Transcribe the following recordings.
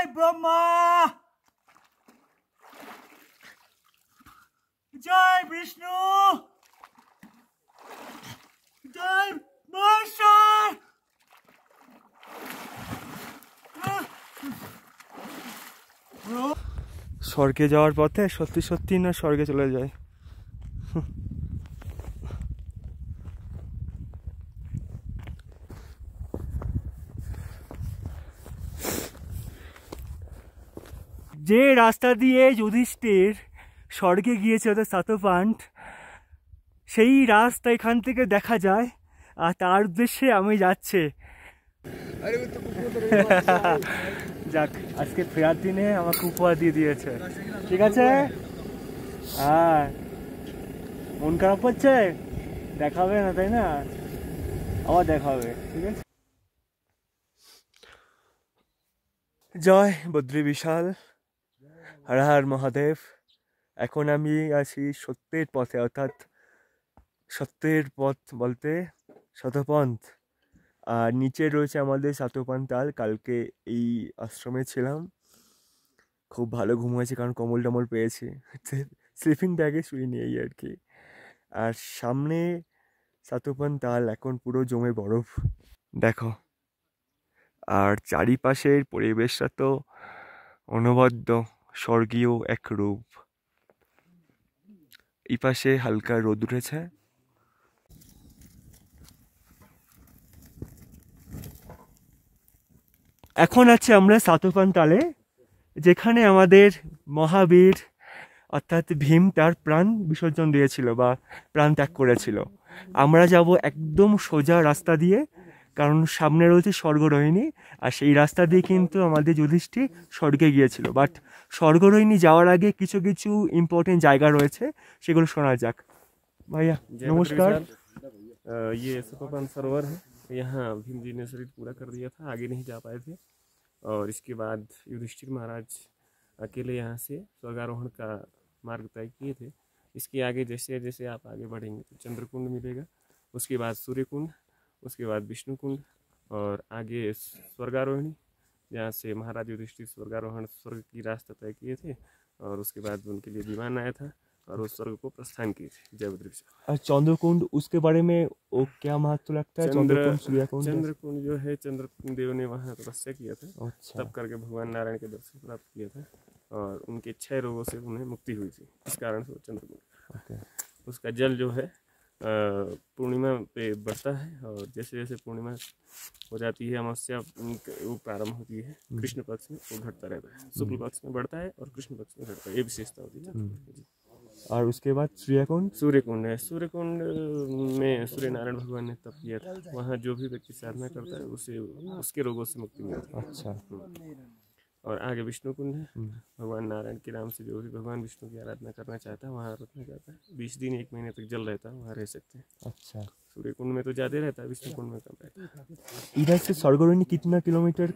জয় ব্রহ্মা, জয় বিষ্ণু, জয় মহেশ্বর। স্বর্গে যাওয়ার পথে সত্যি সত্যি না স্বর্গে চলে যায়। যে রাস্তা দিয়ে যুধিষ্ঠির স্বর্গে গিয়েছে অর্থাৎ সাতপান্ড, সেই রাস্তা এখান থেকে দেখা যায়, আর তার উদ্দেশ্যে আমি যাচ্ছি। যাক, আজকে ফেরার দিনে আমাকে উপহার দিয়ে দিয়েছে, ঠিক আছে। হ্যাঁ, মন খারাপ করছে, দেখাবে না তাই না, আবার দেখাবে, ঠিক আছে। জয় বদ্রী বিশাল, হর হর মহাদেব। এখন আমি আছি সত্যের পথে, অর্থাৎ সত্যের পথ বলতে শতপন্থ। আর নিচে রয়েছে আমাদের সাতপান তাল। কালকে এই আশ্রমে ছিলাম, খুব ভালো ঘুম হয়েছে, কারণ কম্বল টম্বল পেয়েছি, স্লিপিং ব্যাগে শুইনি এই আর কি। আর সামনে সাতপান তাল এখন পুরো জমে বরফ, দেখো। আর চারিপাশের পরিবেশটা তো অনবদ্য, স্বর্গীয় এক রূপ। এই পাশে হালকা রোদ উঠেছে। এখন আছে আমরা সাতপান তালে, যেখানে আমাদের মহাবীর অর্থাৎ ভীম তার প্রাণ বিসর্জন দিয়েছিল বা প্রাণ ত্যাগ করেছিল। আমরা যাব একদম সোজা রাস্তা দিয়ে, কারণ সামনে রয়েছে স্বর্গরোহিণী, আর সেই রাস্তা দিয়ে কিন্তু আমাদের যুধিষ্ঠির স্বর্গে গিয়েছিল। বাট স্বর্গরোহিণী যাওয়ার আগে কিছু কিছু ইম্পর্টেন্ট জায়গা রয়েছে, সেগুলো শোনা যাক। ভাইয়া নমস্কার। ये सतपान सरोवर है, यहाँ भीम जी ने शरीर पूरा कर दिया था, आगे नहीं जा पाए थे। और इसके बाद युधिष्ठिर महाराज अकेले यहाँ से स्वर्गारोहण का मार्ग तय किए थे। इसके आगे जैसे जैसे आप आगे बढ़ेंगे तो चंद्रकुंड मिलेगा, उसके बाद सूर्यकुंड, उसके बाद विष्णुकुंड, और आगे स्वर्गारोहिणी, जहाँ से महाराज युधिष्ठिर स्वर्गारोहण स्वर्ग की रास्ता तय किए थे। और उसके बाद उनके लिए विमान आया था और उस स्वर्ग को प्रस्थान किए थे। जय बद्रीविशाल। और चंद्रकुंड, उसके बारे में वो क्या महत्व लगता है? चंद्रकुंड सूर्यकुंड, चंद्रकुंड जो है, चंद्रकुंड देव ने वहाँ तपस्या किया था। अच्छा। तब करके भगवान नारायण के दर्शन प्राप्त किया था, और उनके 6 रोगों से उन्हें मुक्ति हुई थी, इस कारण से वो चंद्रकुंड। उसका जल जो है पूर्णिमा पे बढ़ता है, और जैसे जैसे पूर्णिमा हो जाती है, अमावस्या वो प्रारंभ होती है कृष्ण पक्ष में, वो घटता रहता है। शुक्ल पक्ष में बढ़ता है और कृष्ण पक्ष में घटता है, ये विशेषता होती है। और उसके बाद सूर्यकुंड, सूर्यकुंड है। सूर्यकुंड में सूर्य नारायण भगवान ने तप किया था, वहाँ जो भी व्यक्ति साधना करता है उसे उसके रोगों से मुक्ति मिलती है। अच्छा। और आगे विष्णु कुंड है, भगवान नारायण के नाम से जो भी भगवान विष्णु की आराधना करना चाहता है वहाँ आराधना करता है। 20 दिन 1 महीने तक जल रहता है, वहाँ रह सकते हैं। अच्छा। सूर्य कुंड में तो ज़्यादा रहता है, विष्णु कुंड में कम रहता है। इधर से स्वर्गरोहिणी कितना किलोमीटर?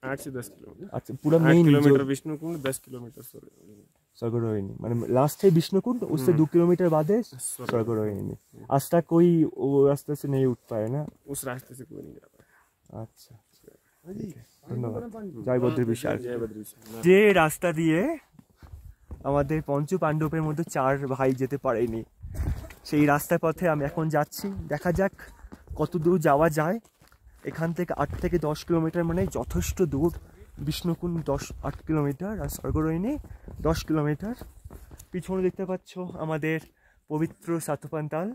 8 से 10 किलोमीटर। अच्छा, पूरा 8 मेन किलोमीटर विष्णु कुंड, 10 किलोमीटर स्वर्गरोहिणी, मतलब लास्ट है विष्णुकुंड, उससे 2 किलोमीटर बाद है स्वर्गरोहिणी। आज तक कोई वो रास्ते से नहीं उठ पाया ना? उस रास्ते से कोई नहीं जा पाया। अच्छा, ধন্যবাদ। জয় বদ্রী বিশাল। जय बद्रीविशाल। যে রাস্তা দিয়ে আমাদের পঞ্চ পাণ্ডবের মধ্যে 4 ভাই যেতে পারেনি, সেই রাস্তার পথে আমি এখন যাচ্ছি। দেখা যাক কত দূর যাওয়া যায়। এখান থেকে 8 থেকে 10 কিলোমিটার, মানে যথেষ্ট দূর। বিষ্ণুকুণ্ড 8 কিলোমিটার, আর স্বর্গরোহিণী 10 কিলোমিটার। পিছনে দেখতে পাচ্ছ আমাদের পবিত্র সাতপান তাল।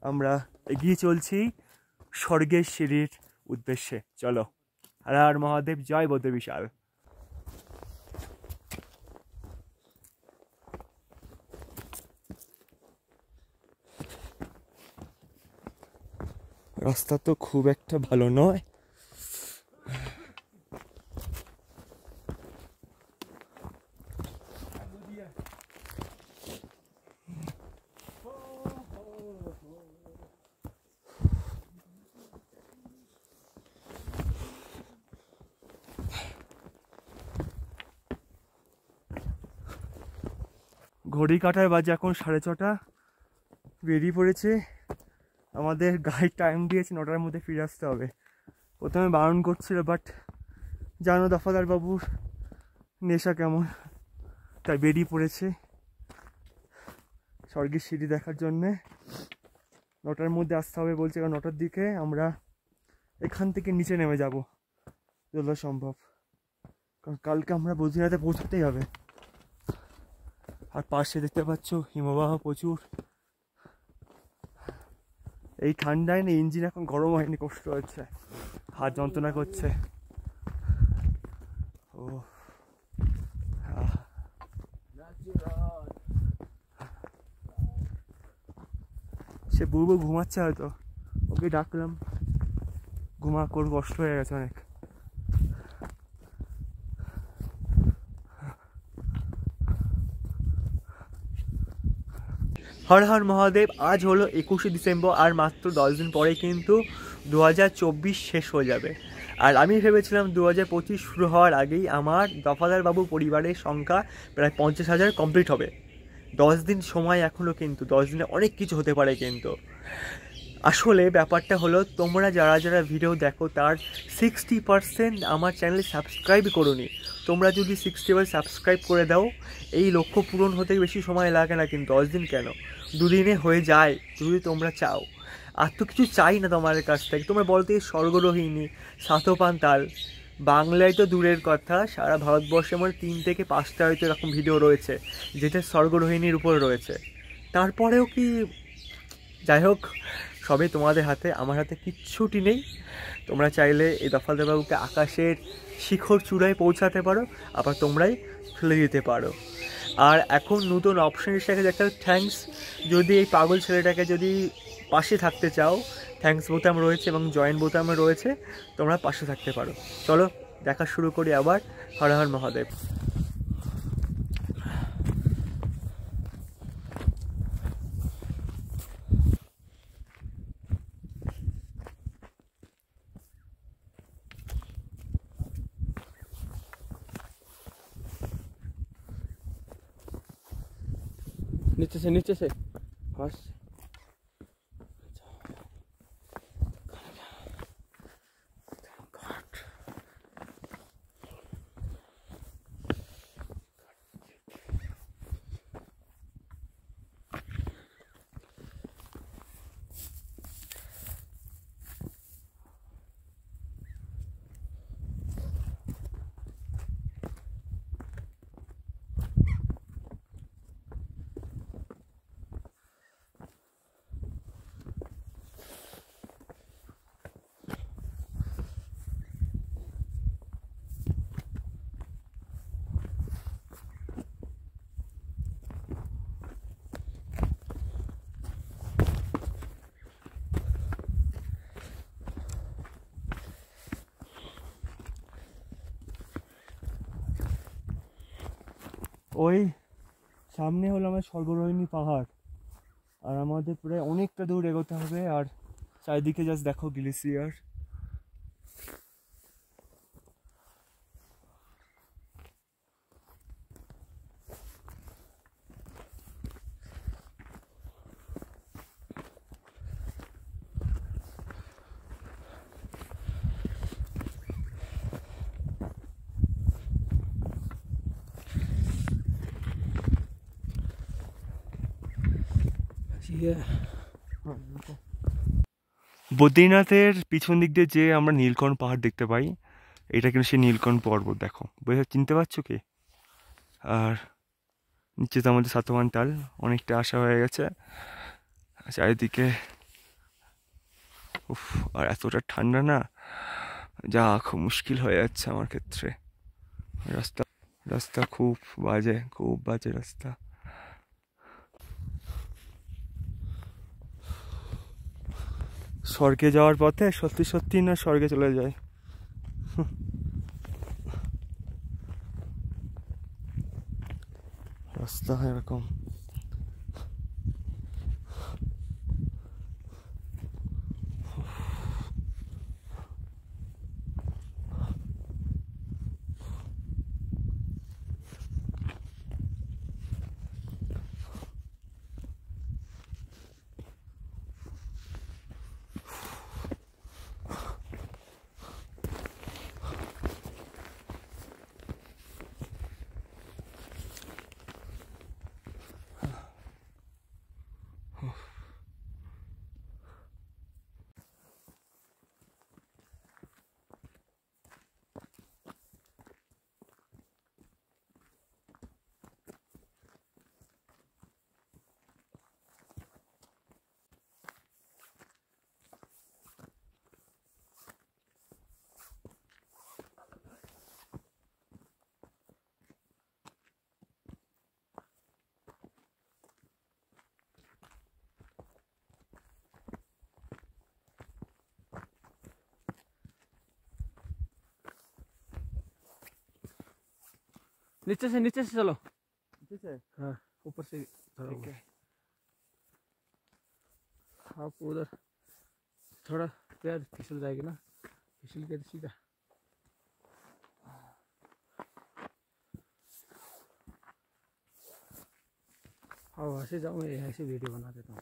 আমরা এগিয়ে চলছি স্বর্গের সিঁড়ির উদ্দেশ্যে। চলো, হর হর মহাদেব, জয় বদ্রী বিশাল। রাস্তা তো খুব একটা ভালো নয়। ঘড়ি কাটার বাজে এখন 6:30। বেরিয়ে পড়েছে, আমাদের গাইড টাইম দিয়েছে 9টার মধ্যে ফিরে আসতে হবে। প্রথমে বারণ করছিল, বাট জানো দফাদার বাবুর নেশা কেমন, তাই বেরিয়ে পড়েছে স্বর্গের সিঁড়ি দেখার জন্যে। 9টার মধ্যে আসতে হবে বলছে, কারণ 9টার দিকে আমরা এখান থেকে নিচে নেমে যাব যতটা সম্ভব, কারণ কালকে আমরা বদ্রীনাথে পৌঁছাতেই হবে। আর পাশে দেখতে পাচ্ছ হিমবাহ প্রচুর। এই ঠান্ডায় না ইঞ্জিন এখন গরম হয়নি, কষ্ট হচ্ছে, হাত যন্ত্রণা করছে। ও সে বুবু ঘুমাচ্ছে হয়তো, ওকে ডাকলাম, ঘুমাক, ওর কষ্ট হয়ে গেছে অনেক। হর হর মহাদেব। আজ হলো 21শে ডিসেম্বর, আর মাত্র 10 দিন পরে কিন্তু 2024 শেষ হয়ে যাবে। আর আমি ভেবেছিলাম 2025 শুরু হওয়ার আগেই আমার দফাদার বাবু পরিবারের সংখ্যা প্রায় 50,000 কমপ্লিট হবে। 10 দিন সময় এখনও, কিন্তু 10 দিনে অনেক কিছু হতে পারে। কিন্তু আসলে ব্যাপারটা হলো, তোমরা যারা যারা ভিডিও দেখো তার 60% আমার চ্যানেলে সাবস্ক্রাইব করোনি। তোমরা যদি 60% সাবস্ক্রাইব করে দাও, এই লক্ষ্য পূরণ হতে বেশি সময় লাগে না, কিন্তু 10 দিন কেন, 2 দিনে হয়ে যায় যদি তোমরা চাও। আর তো কিছু চাই না তোমাদের কাছ থেকে। তোমরা বলতে স্বর্গরোহিণী, সাতোপান তাল, বাংলায় তো দূরের কথা, সারা ভারতবর্ষে আমার 3 থেকে 5টা হয়তো এরকম ভিডিও রয়েছে যেটা স্বর্গরোহিণীর উপর রয়েছে। তারপরেও কি, যাই হোক, সবই তোমাদের হাতে, আমার হাতে কিচ্ছুটি নেই। তোমরা চাইলে এই দফাদার বাবুকে আকাশের শিখর চূড়ায় পৌঁছাতে পারো, আবার তোমরাই ফেলে দিতে পারো। আর এখন নতুন অপশন হিসেবে একটা থ্যাঙ্কস, যদি এই পাগল ছেলেটাকে যদি পাশে থাকতে চাও, থ্যাঙ্কস বোতাম রয়েছে এবং জয়েন বোতাম রয়েছে, তোমরা পাশে থাকতে পারো। চলো দেখা শুরু করি আবার। হর হর মহাদেব। नीचे से बस। ওই সামনে হলো আমার স্বর্গরোহিণী পাহাড়, আর আমাদের প্রায় অনেকটা দূর এগোতে হবে। আর চারিদিকে জাস্ট দেখো গ্লেসিয়ার। বদ্রীনাথের পিছন দিক দিয়ে যে আমরা নীলকণ্ঠ পাহাড় দেখতে পাই, এটা কিন্তু সেই নীলকণ্ঠ পর্বত। দেখো, চিনতে পারছো কি? আর নিচে তো আমাদের সাতোয়ান তাল, অনেকটা আশা হয়ে গেছে চারিদিকে। উফ, আর এতটা ঠান্ডা না, যা খুব মুশকিল হয়ে যাচ্ছে আমার ক্ষেত্রে। রাস্তা খুব বাজে রাস্তা। স্বর্গে যাওয়ার পথে সত্যি সত্যি না স্বর্গে চলে যায়। রাস্তা এরকম। नीचे से चलो। ठीक है, हाँ ऊपर से चलो। ठीक है। आप उधर थोड़ा पैर फिसल जाएगी ना, फिसल के सीधा। हाँ वहाँ से जाओ, मैं ऐसे वीडियो बना देता हूँ।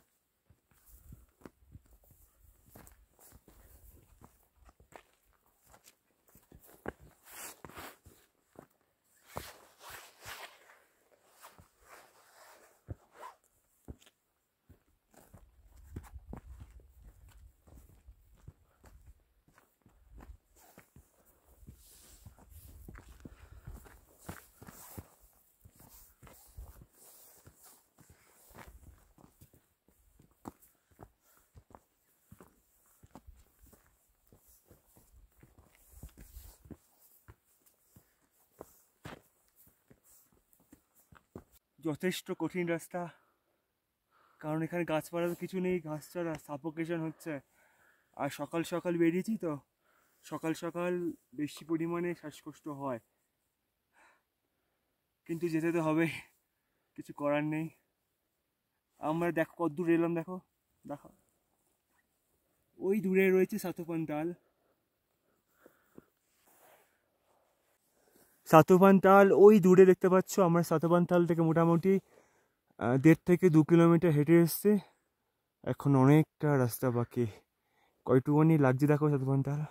যথেষ্ট কঠিন রাস্তা, কারণ এখানে গাছপালা তো কিছু নেই, ঘাস ছাড়া সাফোকেশন হচ্ছে। আর সকাল সকাল বেরিয়েছি তো, সকাল সকাল বেশি পরিমাণে শ্বাসকষ্ট হয়, কিন্তু যেতে তো হবে, কিছু করার নেই। আমরা দেখো কত দূর এলাম, দেখো দেখো ওই দূরে রয়েছে সাতোপানতাল। সাতোপানতাল ওই দূরে দেখতে পাচ্ছ। আমরা সাতোপানতাল থেকে মোটামুটি 1.5 থেকে 2 কিলোমিটার হেঁটে এসছে। এখন অনেকটা রাস্তা বাকি, কয়টুকুনি লাগছে দেখো সাতোপানতাল।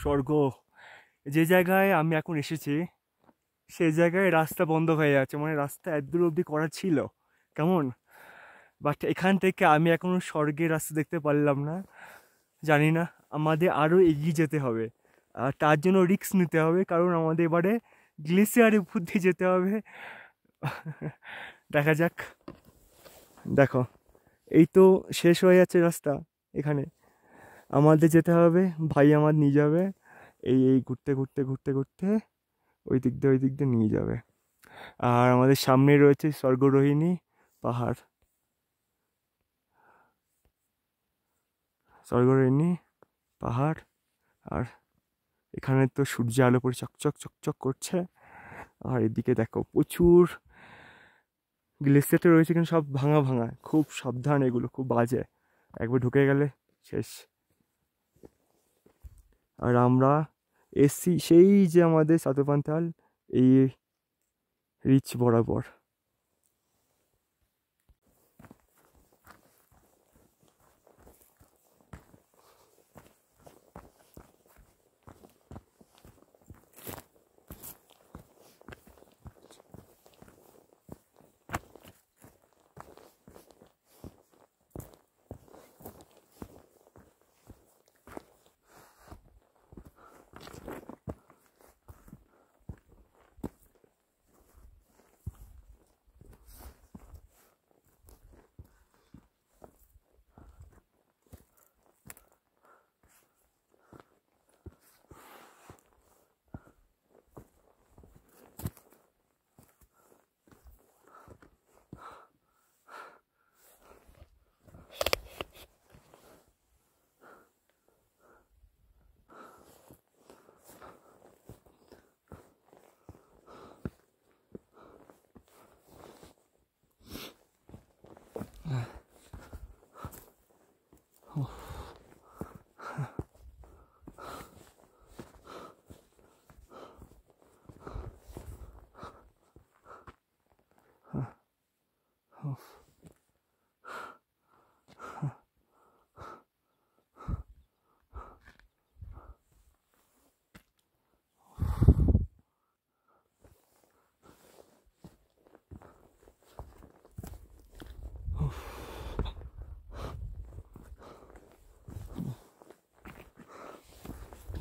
স্বর্গ। যে জায়গায় আমি এখন এসেছি সেই জায়গায় রাস্তা বন্ধ হয়ে যাচ্ছে, মানে রাস্তা এত দূর অবধি করা ছিল কেমন। বাট এখান থেকে আমি এখনো স্বর্গের রাস্তা দেখতে পারলাম না। জানি না, আমাদের আরও এগিয়ে যেতে হবে, আর তার জন্য রিস্ক নিতে হবে, কারণ আমাদের এবারে গ্লেসিয়ারের উপর দিয়ে যেতে হবে। দেখা যাক। দেখো এই তো শেষ হয়ে যাচ্ছে রাস্তা, এখানে আমাদের যেতে হবে, ভাই আমার নিয়ে যাবে, এই এই ঘুরতে ঘুরতে ঘুরতে ঘুরতে ওই দিক দিয়ে নিয়ে যাবে। আর আমাদের সামনে রয়েছে স্বর্গরোহিণী পাহাড়, স্বর্গরোহিণী পাহাড়। আর এখানে তো সূর্য আলো পড়ে চকচক চকচক করছে। আর এদিকে দেখো প্রচুর গ্লেসিয়ারটা রয়েছে, কিন্তু সব ভাঙা ভাঙা, খুব সাবধান, এগুলো খুব বাজে, একবার ঢুকে গেলে শেষ। আর আমরা এসছি সেই যে আমাদের সাতপান্তাল এই রিচ বরাবর।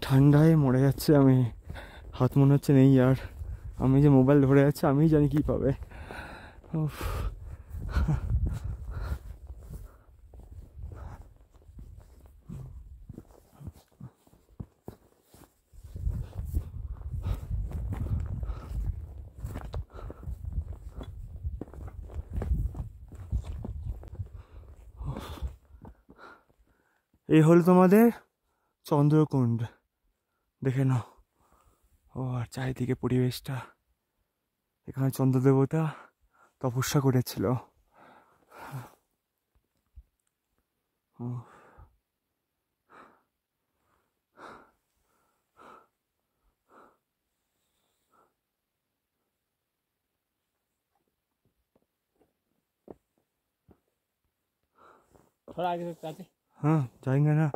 ঠান্ডায় মরে যাচ্ছে আমি, হাত মনে হচ্ছে নেই আর, আমি যে মোবাইল ধরে যাচ্ছে আমিই জানি কী পাবে। উফ। এই হলো তোমাদের চন্দ্রকুণ্ড, দেখে নাও। ও আর চারিদিকে পরিবেশটা, এখানে চন্দ্রদেবতা তপস্যা করেছিল। थोड़ा आगे तक आते। हाँ जाएंगे ना।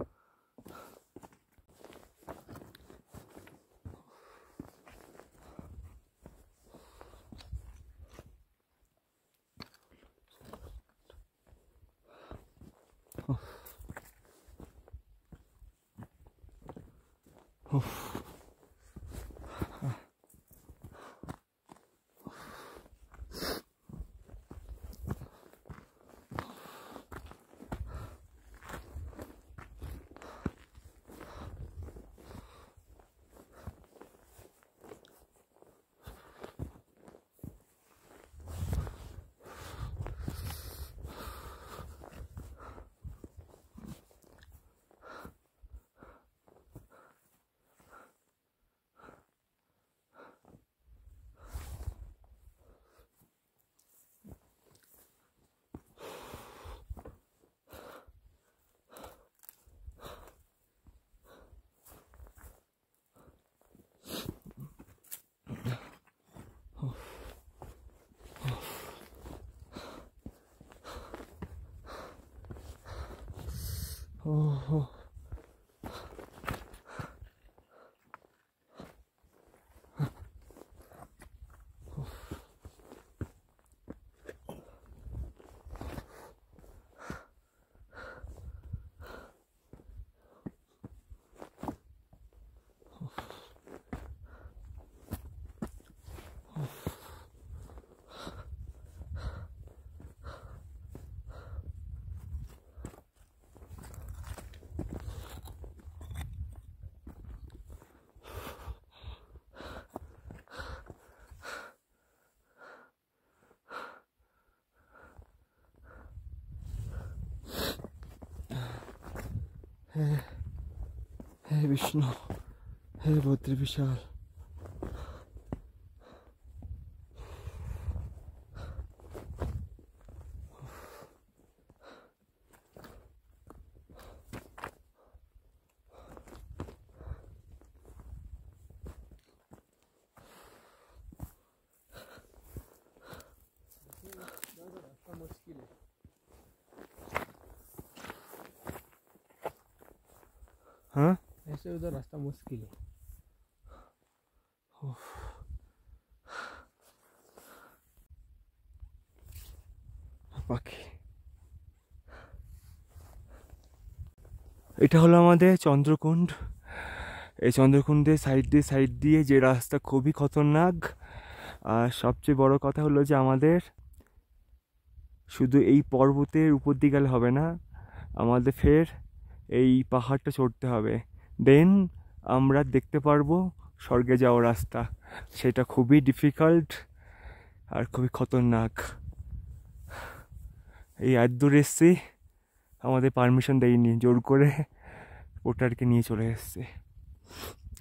Oh. हे विष्णु, হে বদ্রী বিশাল। मुश्किल है। हाँ ऐसे उधर रास्ता मुश्किल है। পাখি, এটা হলো আমাদের চন্দ্রকুণ্ড। এই চন্দ্রকুণ্ডের সাইড দিয়ে যে রাস্তা খুবই খতরনাক। আর সবচেয়ে বড় কথা হলো যে আমাদের শুধু এই পর্বতের উপর দিয়ে গেলে হবে না, আমাদের ফের এই পাহাড়টা চড়তে হবে, দেন আমরা দেখতে পারবো স্বর্গে যাওয়ার রাস্তা। সেটা খুবই ডিফিকাল্ট আর খুবই খতরনাক। এই এত দূর এসছি, আমাদের পারমিশন দেয়নি, জোর করে ওটারকে নিয়ে চলে এসছে।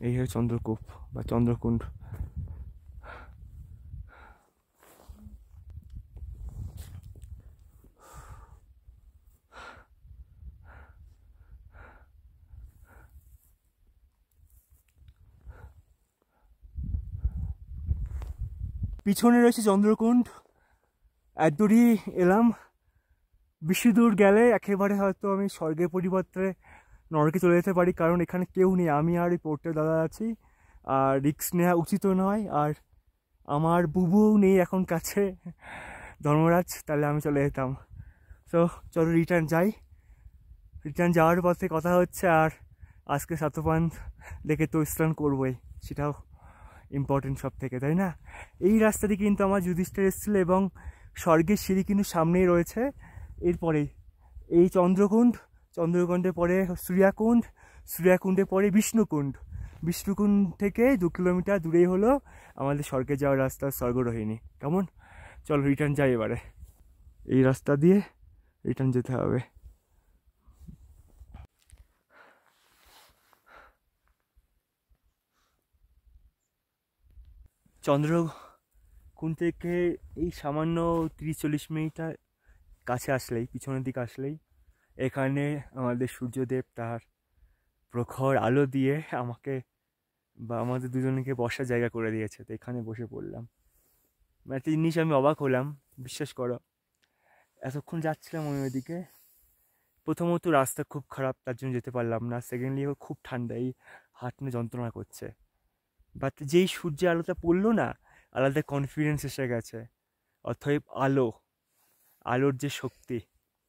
এই হচ্ছে চন্দ্রকূপ বা চন্দ্রকুণ্ড। পিছনে রয়েছে চন্দ্রকুণ্ড। এত দূরই এলাম, বেশি দূর গেলে একেবারে হয়তো আমি স্বর্গের পরিবর্তে নরকে চলে যেতে পারি, কারণ এখানে কেউ নেই, আমি আর এই পোর্টের দাদা আছি। আর রিস্ক নেওয়া উচিত নয়, আর আমার বুবুও নেই এখন কাছে, ধর্মরাজ, তাহলে আমি চলে যেতাম। তো চলো রিটার্ন যাই। রিটার্ন যাওয়ার পথে কথা হচ্ছে। আর আজকে সাতপান দেখে তো স্নান করবোই, সেটাও ইম্পর্টেন্ট সব থেকে, তাই না? এই রাস্তাটি কিন্তু আমার যুধিষ্ঠির এসেছিলো, এবং স্বর্গের সিঁড়ি কিন্তু সামনেই রয়েছে। এরপরেই এই চন্দ্রকুণ্ডের পরে সূর্যাকুণ্ডের পরে বিষ্ণুকুণ্ড থেকে 2 কিলোমিটার দূরেই হলো আমাদের স্বর্গে যাওয়ার রাস্তা, স্বর্গরোহিণী। কেমন? চলো রিটার্ন যাই এবারে। এই রাস্তা দিয়ে রিটার্ন যেতে হবে। চন্দ্রকুণ্ড থেকে এই সামান্য 30-40 মিনিটার কাছে আসলেই, পিছনের দিকে আসলেই এখানে আমাদের সূর্যদেব তার প্রখর আলো দিয়ে আমাকে বা আমাদের দুজনকে বসার জায়গা করে দিয়েছে। তো এখানে বসে পড়লাম। একটা জিনিস আমি অবাক হলাম, বিশ্বাস করো। এতক্ষণ যাচ্ছিলাম ওইদিকে, প্রথমত রাস্তা খুব খারাপ, তার জন্য যেতে পারলাম না। সেকেন্ডলি খুব ঠান্ডা, এই হাঁটনে যন্ত্রণা করছে। বাট যেই সূর্যের আলোটা পড়লো না, আলাদা কনফিডেন্স এসে গেছে। অতএব আলোর যে শক্তি,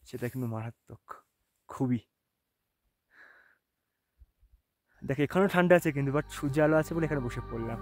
সেটা কিন্তু মারাত্মক, খুবই। দেখ এখানেও ঠান্ডা আছে কিন্তু, বাট সূর্য আলো আছে বলে এখানে বসে পড়লাম।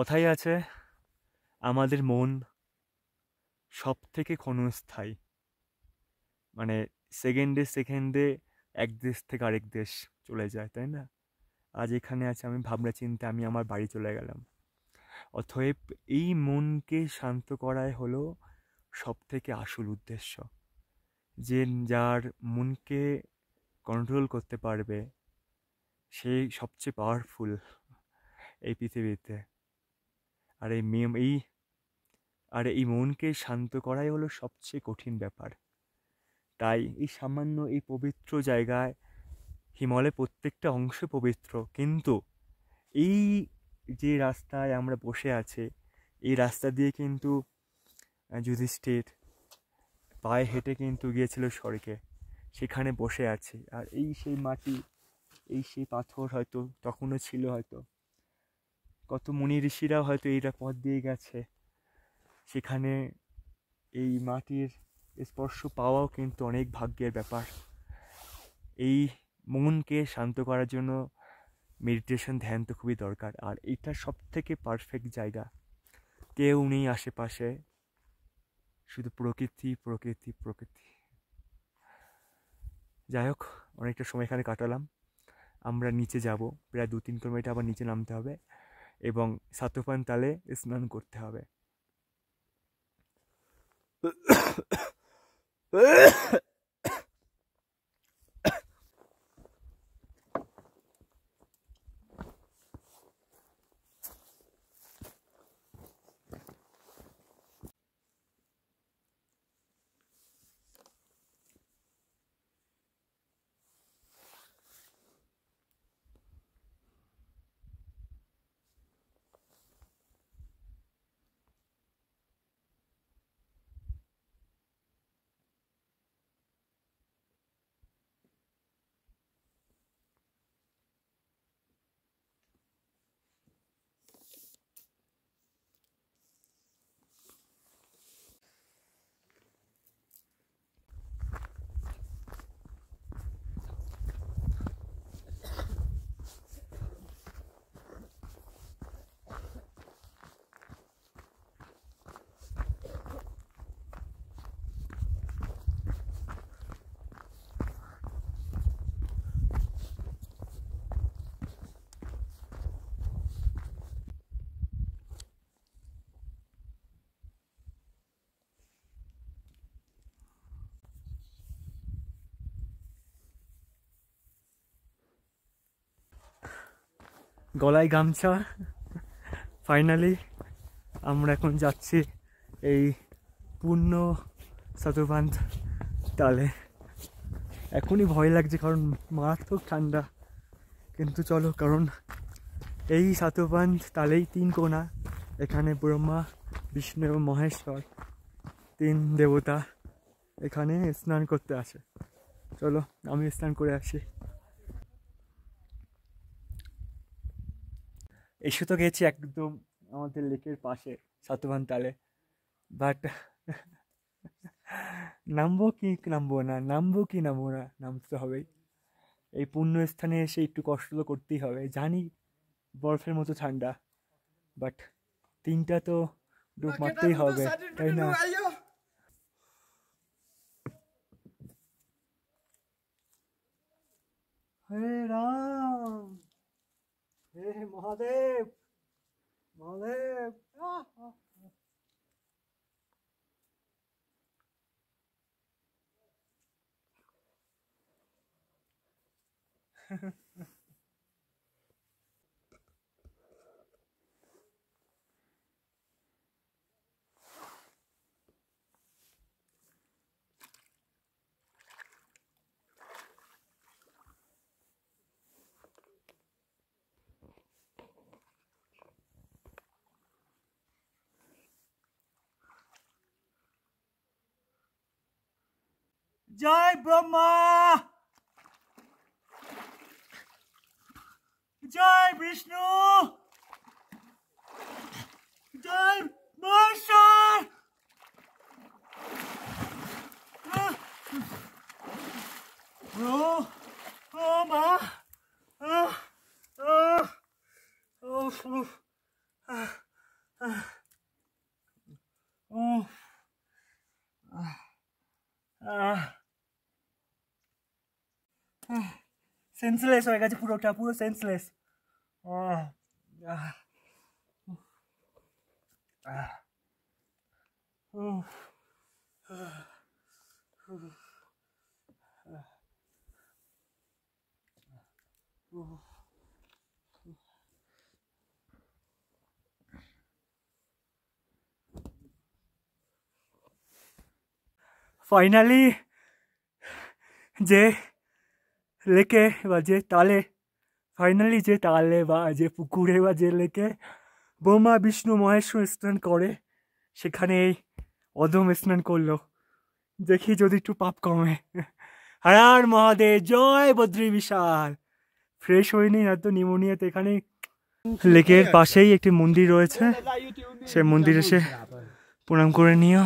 কথাই আছে আমাদের মন সব থেকে ক্ষণস্থায়ী, মানে সেকেন্ডে সেকেন্ডে এক দেশ থেকে আরেক দেশ চলে যায়, তাই না? আজ এখানে আছে, আমি ভাবনা চিন্তা আমি আমার বাড়ি চলে গেলাম। অতএব এই মনকে শান্ত করাই হলো সব থেকে আসল উদ্দেশ্য। যে যার মনকে কন্ট্রোল করতে পারবে সেই সবচেয়ে পাওয়ারফুল এই পৃথিবীতে। আর এই মনকে শান্ত করাই হলো সবচেয়ে কঠিন ব্যাপার। তাই এই সামান্য এই পবিত্র জায়গায়, হিমালয়ের প্রত্যেকটা অংশ পবিত্র, কিন্তু এই যে রাস্তায় আমরা বসে আছি এই রাস্তা দিয়ে কিন্তু যুধিষ্ঠির পায়ে হেঁটে কিন্তু গিয়েছিল স্বর্গে, সেখানে বসে আছে। আর এই সেই মাটি, এই সেই পাথর হয়তো তখনও ছিল, হয়তো কত মুনি ঋষিরাও হয়তো এইটা পথ দিয়ে গেছে, সেখানে এই মাটির স্পর্শ পাওয়াও কিন্তু অনেক ভাগ্যের ব্যাপার। এই মনকে শান্ত করার জন্য মেডিটেশন, ধ্যান তো খুবই দরকার। আর এটা সব থেকে পারফেক্ট জায়গা, কেউ নেই আশেপাশে, শুধু প্রকৃতি প্রকৃতি প্রকৃতি। যাই হোক, অনেকটা সময় এখানে কাটালাম। আমরা নিচে যাব, প্রায় 2-3 কিলোমিটার আবার নিচে নামতে হবে এবং সাতোপান তালে স্নান করতে হবে। গলায় গামছা, ফাইনালি আমরা এখন যাচ্ছি এই পূর্ণ সাতোপান তালে। এখনই ভয় লাগছে কারণ মারাত্মক ঠান্ডা, কিন্তু চলো, কারণ এই সাতোপান তালেই 3 কোণা, এখানে ব্রহ্মা, বিষ্ণু এবং মহেশ্বর 3 দেবতা এখানে স্নান করতে আসে। চলো আমি স্নান করে আসি। এসে তো গেছি একদম আমাদের লেকের পাশে সাতোপান তালে, বাট নামবো কি নামবো না, নামবো কি নামবো না, নামতে হবেই। এই পুণ্য স্থানে এসে একটু কষ্ট তো করতেই হবে, জানি বরফের মতো ঠান্ডা, বাট 3টা তো ডুব মারতেই হবে, তাই না? হরে রাম, হে মহাদেব, মহাদেব। জয় ব্রহ্মা, জয় বিষ্ণু, জয় মহেশ্বর। ও মা, ও সেন্সলেস হয়ে গেছে পুরোটা, পুরো সেন্সলেস। ফাইনালি যে লেকে বা যে তালে, ফাইনালি যে তালে বা যে পুকুরে বা যে লেকে ব্রহ্মা বিষ্ণু মহেশ্বর স্নান করে, সেখানে এই অধম স্নান করলো। দেখি যদি একটু পাপ কমে। হর হর মহাদেব, জয় বদ্রী বিশাল। ফ্রেশ হয়নি না তো নিউমোনিয়াতে। এখানে লেকের পাশেই একটি মন্দির রয়েছে, সে মন্দিরে এসে প্রণাম করে নিও।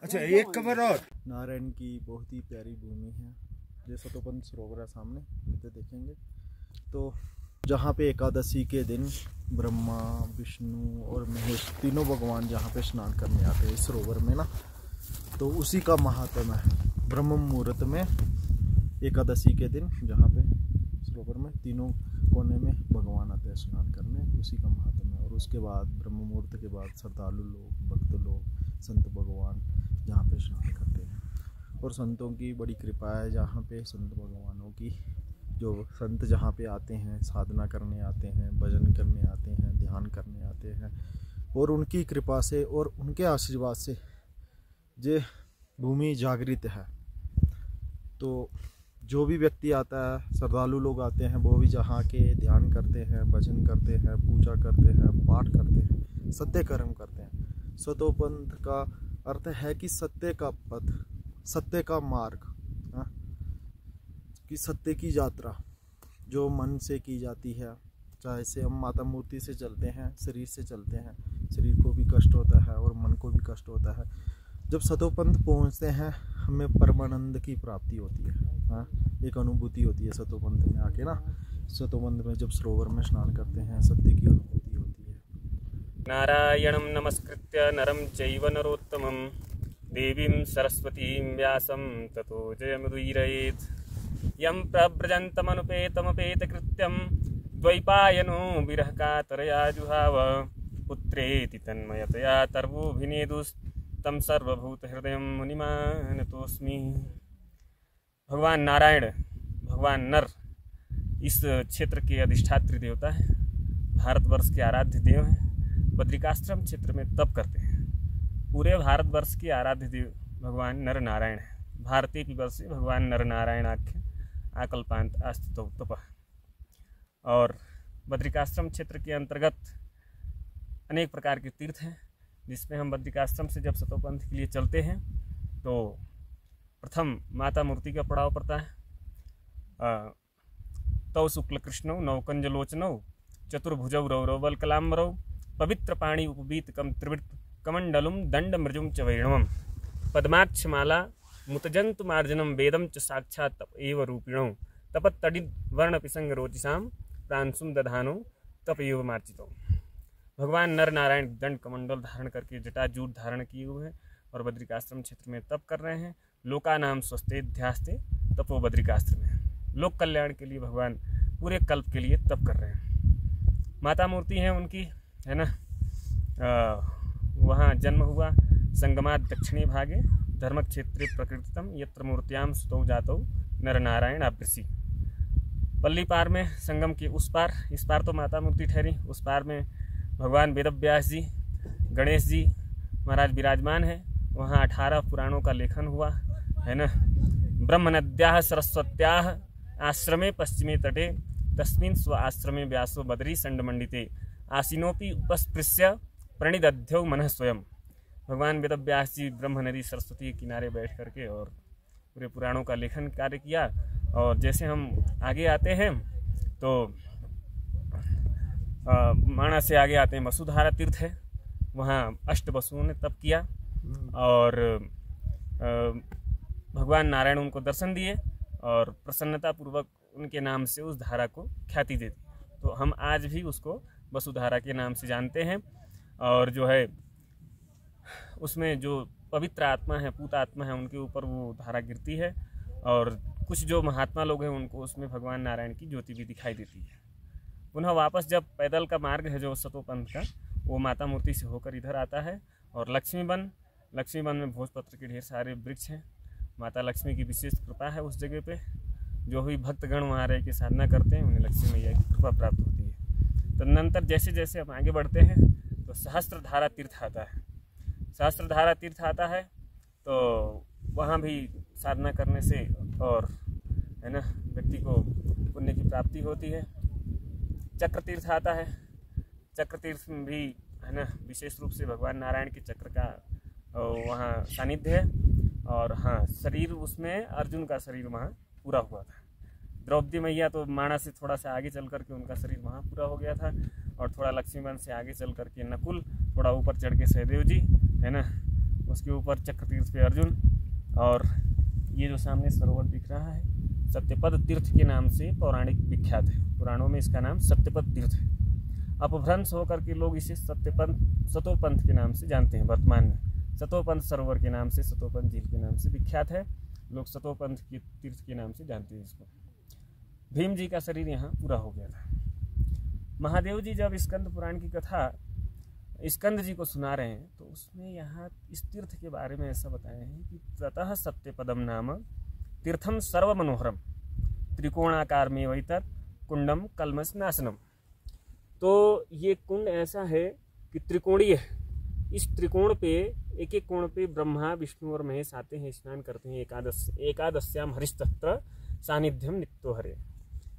अच्छा एक कवर और। नारायण की बहुत ही प्यारी भूमि है, जो सतोपंथ सरोवर है सामने, इसे देखेंगे तो जहाँ पे एकादशी के दिन ब्रह्मा विष्णु और महेश तीनों भगवान जहाँ पे स्नान करने आते हैं इस सरोवर में ना, तो उसी का महात्म्य है। ब्रह्म मुहूर्त में एकादशी के दिन जहाँ पे सरोवर में तीनों कोने में भगवान आते हैं स्नान करने, उसी का महात्म्य है। और उसके बाद ब्रह्म मुहूर्त के बाद श्रद्धालु लोग, भक्त लोग, संत भगवान जहाँ पे स्नान करते हैं। और संतों की बड़ी कृपा है जहाँ पे, संत भगवानों की, जो संत जहाँ पे आते हैं साधना करने आते हैं, भजन करने आते हैं, ध्यान करने आते हैं, और उनकी कृपा से और उनके आशीर्वाद से ये भूमि जागृत है। तो जो भी व्यक्ति आता है, श्रद्धालु लोग आते हैं, वो भी जहाँ के ध्यान करते हैं, भजन करते हैं, पूजा करते हैं, पाठ करते हैं, सत्य कर्म करते हैं। सतोपंथ का अर्थ है कि सत्य का पथ, सत्य का मार्ग, कि सत्य की यात्रा जो मन से की जाती है। चाहे से हम माता मूर्ति से चलते हैं, शरीर से चलते हैं, शरीर को भी कष्ट होता है और मन को भी कष्ट होता है। जब सतोपंथ पहुँचते हैं हमें परमानंद की प्राप्ति होती है। हाँ, एक अनुभूति होती है सतोपंथ में आके ना। सतोपंथ में जब सरोवर में स्नान करते हैं सत्य की अनुभूति होती है। नारायणं नमस्कृत्य नरं चैव नरोत्तमं देवीं सरस्वतीं व्यासं ततो जयमुदीरयेत्। यं प्रव्रजन्तमनुपेतमपेतकृत्यं द्वैपायनो विरहकातरया जुहाव पुत्रेति तन्मयतया तर्वोऽभिनेदुस्तं सर्वभूतहृदयं मुनिमानतोऽस्मि। भगवान नारायण, भगवान नर इस क्षेत्र के अधिष्ठात्री देवता है, भारतवर्ष के आराध्य देव हैं। बद्रिकाश्रम क्षेत्र में तप करते हैं। पूरे भारतवर्ष के आराध्य देव भगवान नर नारायण है। भारतीय पिबर्षि भगवान नर नारायण आख्य आकल्पांत आस्तितो तप। और बद्रिकाश्रम क्षेत्र के अंतर्गत अनेक प्रकार के तीर्थ हैं, जिसमें हम बद्रिकाश्रम से जब सतोपंथ के लिए चलते हैं तो प्रथम माता मूर्ति का पड़ाव पड़ता है। तौ शुक्ल कृष्णौ नवकंजलोचनौ चतुर्भुजौ रौरवल्कलाम्बरौ पवित्र पाणी उपवीत कम त्रिवृत कमंडलुम दंड मृजुम च वैणवम पद्माक्षमाला मुतजंतु मार्जनम वेदम च साक्षात् तप एव रूपिणौ तपत्तडिद वर्ण पिसंग रोचिसाम प्रांसुम दधानो तप एव मार्चितौ। भगवान नर नारायण दंड कमंडल धारण करके जटाजूट धारण किए हुए हैं और बद्रिकाश्रम क्षेत्र में तप कर रहे हैं। लोका नाम स्वस्थे ध्यास्ते तपो बद्रिकाश्रम में। लोक कल्याण के लिए भगवान पूरे कल्प के लिए तप कर रहे हैं। माता मूर्ति है उनकी, है ना। वहाँ जन्म हुआ संगमात दक्षिणी भागे धर्म क्षेत्रे प्रकृतितम यत्र मूर्त्याम सुतौ जातौ नर नारायण आभृषि। पल्ली पार में संगम के उस पार, इस पार तो माता मूर्ति ठहरी, उस पार में भगवान वेदव्यास जी, गणेश जी महाराज विराजमान है। वहाँ 18 पुराणों का लेखन हुआ, है ना। ब्रह्म नद्याः सरस्वत्याः आश्रमे पश्चिमे तटे तस्मिन् स्व आश्रमे व्यासो बद्री संडमंडिते आसीनोपि उपस्पृश्य प्रणिदध्यौ मनः स्वयं। भगवान वेदव्यास जी ब्रह्म नदी सरस्वती के किनारे बैठ करके और पूरे पुराणों का लेखन कार्य किया। और जैसे हम आगे आते हैं तो माणा से आगे आते हैं वसुधारा तीर्थ है, वहाँ अष्ट वसुओं ने तप किया और भगवान नारायण उनको दर्शन दिए और प्रसन्नतापूर्वक उनके नाम से उस धारा को ख्याति दे दी। तो हम आज भी उसको वसुधारा के नाम से जानते हैं। और जो है उसमें जो पवित्र आत्मा है, पूत आत्मा है, उनके ऊपर वो धारा गिरती है और कुछ जो महात्मा लोग हैं उनको उसमें भगवान नारायण की ज्योति भी दिखाई देती है। पुनः वापस जब पैदल का मार्ग है जो सतोपंथ का, वो माता मूर्ति से होकर इधर आता है और लक्ष्मीवन में भोजपत्र के ढेर सारे वृक्ष हैं। माता लक्ष्मी की विशेष कृपा है उस जगह पे। जो भी भक्तगण वहाँ रह के साधना करते हैं उन्हें लक्ष्मी मैया की कृपा प्राप्त होती है। तदनंतर जैसे जैसे हम आगे बढ़ते हैं तो सहस्त्रधारा तीर्थ आता है। सहस्त्रधारा तीर्थ आता है तो वहाँ भी साधना करने से और है ना व्यक्ति को पुण्य की प्राप्ति होती है। चक्र तीर्थ आता है। चक्र तीर्थ में भी है ना विशेष रूप से भगवान नारायण के चक्र का वहाँ सानिध्य है। और हाँ, शरीर उसमें अर्जुन का शरीर वहाँ पूरा हुआ था। द्रौपदी मैया तो माणा से थोड़ा सा आगे चल करके उनका शरीर वहाँ पूरा हो गया था। और थोड़ा लक्ष्मीवन से आगे चल करके नकुल, थोड़ा ऊपर चढ़ के सहदेव जी है ना, उसके ऊपर चक्र तीर्थ पे अर्जुन। और ये जो सामने सरोवर दिख रहा है सत्यपद तीर्थ के नाम से पौराणिक विख्यात है। पुराणों में इसका नाम सत्यपद तीर्थ है। अपभ्रंश होकर के लोग इसे सतोपंथ के नाम से जानते हैं। वर्तमान में सतोपंथ सरोवर के नाम से, सतोपंथ झील के नाम से विख्यात है। लोग सतोपंथ के तीर्थ के नाम से जानते हैं इसको। भीम जी का शरीर यहाँ पूरा हो गया था। महादेव जी जब स्कंद पुराण की कथा स्कंद जी को सुना रहे हैं तो उसमें यहाँ इस तीर्थ के बारे में ऐसा बताया है कि ततः सत्यपदम नाम तीर्थम सर्व मनोहरम त्रिकोणाकार में वैतत कुंडम कलमस नाशनम। तो ये कुंड ऐसा है कि त्रिकोणीय है। इस त्रिकोण पे एक एक कोण पे ब्रह्मा विष्णु और महेश आते हैं, स्नान करते हैं। एकादश्याम हरिस्तत्र सानिध्यम नित्यो हरे।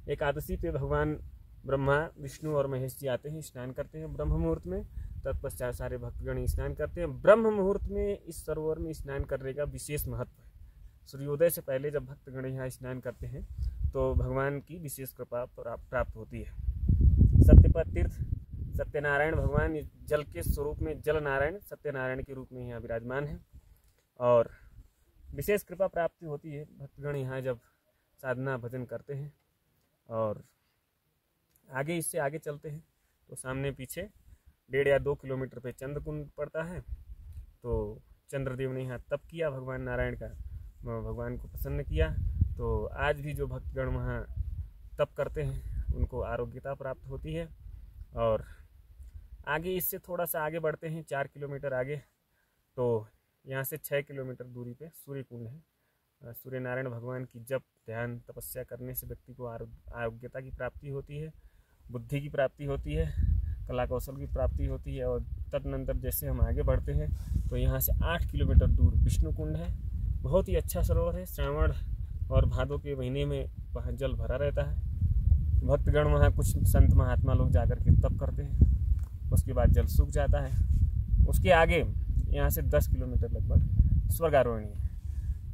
एकादशी पे भगवान ब्रह्मा विष्णु और महेश जी आते हैं, स्नान करते हैं ब्रह्म मुहूर्त में। तत्पश्चात सारे भक्तगण स्नान करते हैं। ब्रह्म मुहूर्त में इस सरोवर में स्नान करने का विशेष महत्व है। सूर्योदय से पहले जब भक्तगण यहाँ स्नान करते हैं तो भगवान की विशेष कृपा प्राप्त होती है। सत्यपद तीर्थ, सत्यनारायण भगवान जल के स्वरूप में, जल नारायण सत्यनारायण के रूप में यहाँ विराजमान है और विशेष कृपा प्राप्ति होती है। भक्तगण यहाँ जब साधना भजन करते हैं और आगे इससे आगे चलते हैं तो सामने पीछे 1.5 या 2 किलोमीटर पे चंद्रकुंड पड़ता है। तो चंद्रदेव ने यहाँ तप किया भगवान नारायण का, भगवान को प्रसन्न किया। तो आज भी जो भक्तगण वहाँ तप करते हैं उनको आरोग्यता प्राप्त होती है। और आगे इससे थोड़ा सा आगे बढ़ते हैं 4 किलोमीटर आगे तो यहाँ से 6 किलोमीटर दूरी पे सूर्य कुंड है। सूर्य नारायण भगवान की जप ध्यान तपस्या करने से व्यक्ति को आरोग्यता की प्राप्ति होती है, बुद्धि की प्राप्ति होती है, कला कौशल की प्राप्ति होती है। और तदनंतर जैसे हम आगे बढ़ते हैं तो यहाँ से 8 किलोमीटर दूर विष्णु कुंड है। बहुत ही अच्छा सरोवर है। श्रावण और भादों के महीने में वहाँ जल भरा रहता है। भक्तगण वहाँ कुछ संत महात्मा लोग जाकर के तप करते हैं, उसके बाद जल सूख जाता है। उसके आगे यहाँ से 10 किलोमीटर लगभग स्वर्गारोहणी है।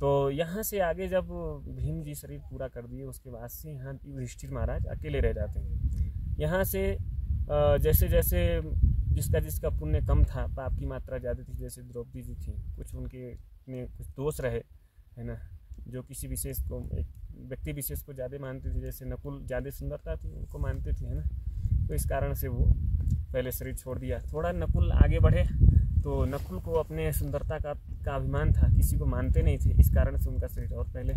तो यहाँ से आगे जब भीम जी शरीर पूरा कर दिए उसके बाद से यहाँ युधिष्ठिर महाराज अकेले रह जाते हैं। यहाँ से जैसे जैसे जिसका पुण्य कम था, पाप की मात्रा ज़्यादा थी, जैसे द्रौपदी जी थी, कुछ उनके में कुछ दोष रहे है ना, जो किसी विशेष को, एक व्यक्ति विशेष को ज़्यादा मानते थे। जैसे नकुल ज़्यादा सुंदरता थी उनको मानते थे है ना, तो इस कारण से वो पहले शरीर छोड़ दिया। थोड़ा नकुल आगे बढ़े तो नकुल को अपने सुंदरता का अभिमान था, किसी को मानते नहीं थे, इस कारण से उनका शरीर और पहले।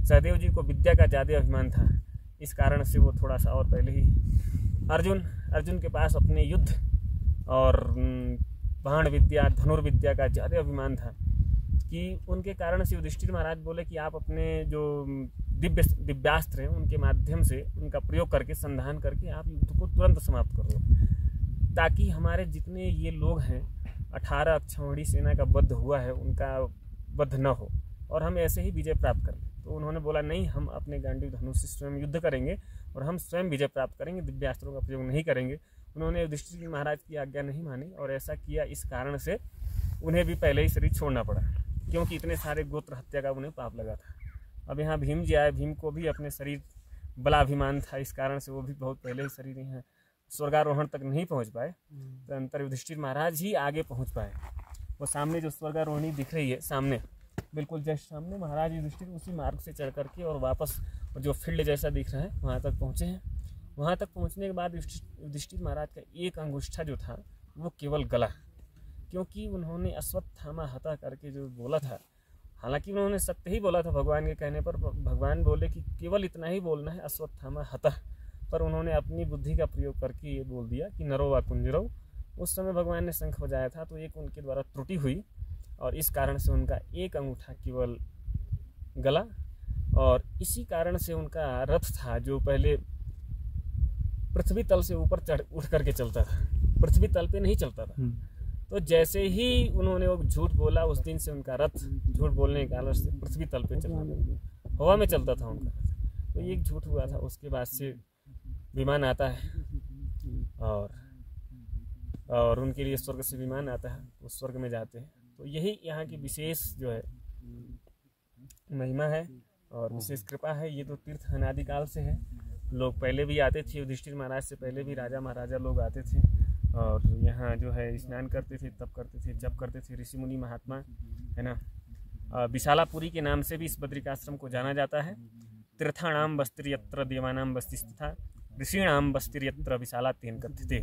सहदेव जी को विद्या का ज़्यादा अभिमान था, इस कारण से वो थोड़ा सा और पहले ही। अर्जुन के पास अपने युद्ध और बाण विद्या धनुर्विद्या का ज़्यादा अभिमान था कि उनके कारण से युधिष्ठिर महाराज बोले कि आप अपने जो दिव्यास्त्र हैं उनके माध्यम से उनका प्रयोग करके, संधान करके आप युद्ध को तुरंत समाप्त कर लो, ताकि हमारे जितने ये लोग हैं 18 अक्षौहिणी सेना का वध हुआ है उनका वध न हो और हम ऐसे ही विजय प्राप्त कर लें। तो उन्होंने बोला नहीं, हम अपने गांडीव धनुष से स्वयं युद्ध करेंगे और हम स्वयं विजय प्राप्त करेंगे, दिव्यास्त्रों का प्रयोग नहीं करेंगे। उन्होंने युधिष्ठिर महाराज की आज्ञा नहीं मानी और ऐसा किया, इस कारण से उन्हें भी पहले ही शरीर छोड़ना पड़ा, क्योंकि इतने सारे गोत्र हत्या का उन्हें पाप लगा था। अब यहाँ भीम जी आए, भीम को भी अपने शरीर बलाभिमान था, इस कारण से वो भी बहुत पहले ही शरीर यहाँ स्वर्गारोहण तक नहीं पहुँच पाए। तो अंतर युधिष्ठिर महाराज ही आगे पहुँच पाए। वो सामने जो स्वर्गारोहणी दिख रही है, सामने बिल्कुल जस्ट सामने महाराज युधिष्ठिर उसी मार्ग से चढ़ करके और वापस जो फील्ड जैसा दिख रहा है वहाँ तक पहुँचे हैं। वहाँ तक पहुँचने के बाद युधिष्ठिर महाराज का एक अंगुष्ठा जो था वो केवल गला, क्योंकि उन्होंने अश्वत्थामा हतः करके जो बोला था, हालांकि उन्होंने सत्य ही बोला था भगवान के कहने पर, भगवान बोले कि केवल इतना ही बोलना है अश्वत्थामा हतः, पर उन्होंने अपनी बुद्धि का प्रयोग करके ये बोल दिया कि नरो वा कुंजरो। उस समय भगवान ने शंख बजाया था तो एक उनके द्वारा त्रुटि हुई और इस कारण से उनका एक अंगूठा केवल गला, और इसी कारण से उनका रथ था जो पहले पृथ्वी तल से ऊपर उठ करके चलता था, पृथ्वी तल पे नहीं चलता था। तो जैसे ही उन्होंने वो झूठ बोला उस दिन से उनका रथ झूठ बोलने के कारण से पृथ्वी तल पे चलता था, हवा में चलता था उनका रथ। तो ये एक झूठ हुआ था। उसके बाद से विमान आता है और उनके लिए स्वर्ग से विमान आता है, वो स्वर्ग में जाते हैं। तो यही यहाँ की विशेष जो है महिमा है और विशेष कृपा है। ये तो तीर्थ अनादिकाल से है, लोग पहले भी आते थे, युधिष्ठिर महाराज से पहले भी राजा महाराजा लोग आते थे और यहाँ जो है स्नान करते थे, तप करते थे, जप करते थे। ऋषि मुनि महात्मा है ना। विशालापुरी के नाम से भी इस बद्रिकाश्रम को जाना जाता है। तीर्थाणाम बस्तिर्यत्र देवानाम बस्तिस्तथा ऋषीणाम बस्तिर्यत्र विशाला तेन कथ्यते।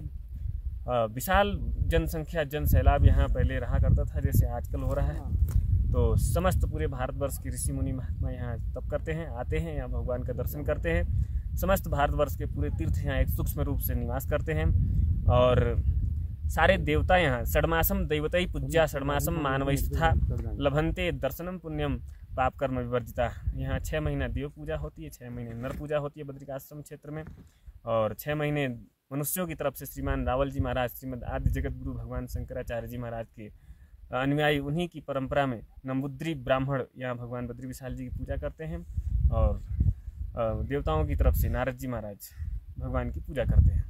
विशाल जनसंख्या जन सैलाब यहाँ पहले रहा करता था, जैसे आजकल हो रहा है। तो समस्त पूरे भारतवर्ष के ऋषि मुनि महात्मा यहाँ तप करते हैं, आते हैं, यहाँ भगवान का दर्शन करते हैं। समस्त भारतवर्ष के पूरे तीर्थ यहाँ एक सूक्ष्म रूप से निवास करते हैं और सारे देवता यहाँ षड्मासम दैवतई पूज्या षड्मासम मानवैस्था लभंते दर्शनम पुण्यम पाप कर्म विवर्जिता। यहाँ 6 महीना देव पूजा होती है, 6 महीने नर पूजा होती है बद्रिकाश्रम क्षेत्र में, और 6 महीने मनुष्यों की तरफ से श्रीमान रावल जी महाराज, श्रीमद आदि जगत गुरु भगवान शंकराचार्य जी महाराज के अनुयायी, उन्हीं की परंपरा में नंबूद्री ब्राह्मण यहाँ भगवान बद्री विशाल जी की पूजा करते हैं और देवताओं की तरफ से नारद जी महाराज भगवान की पूजा करते हैं।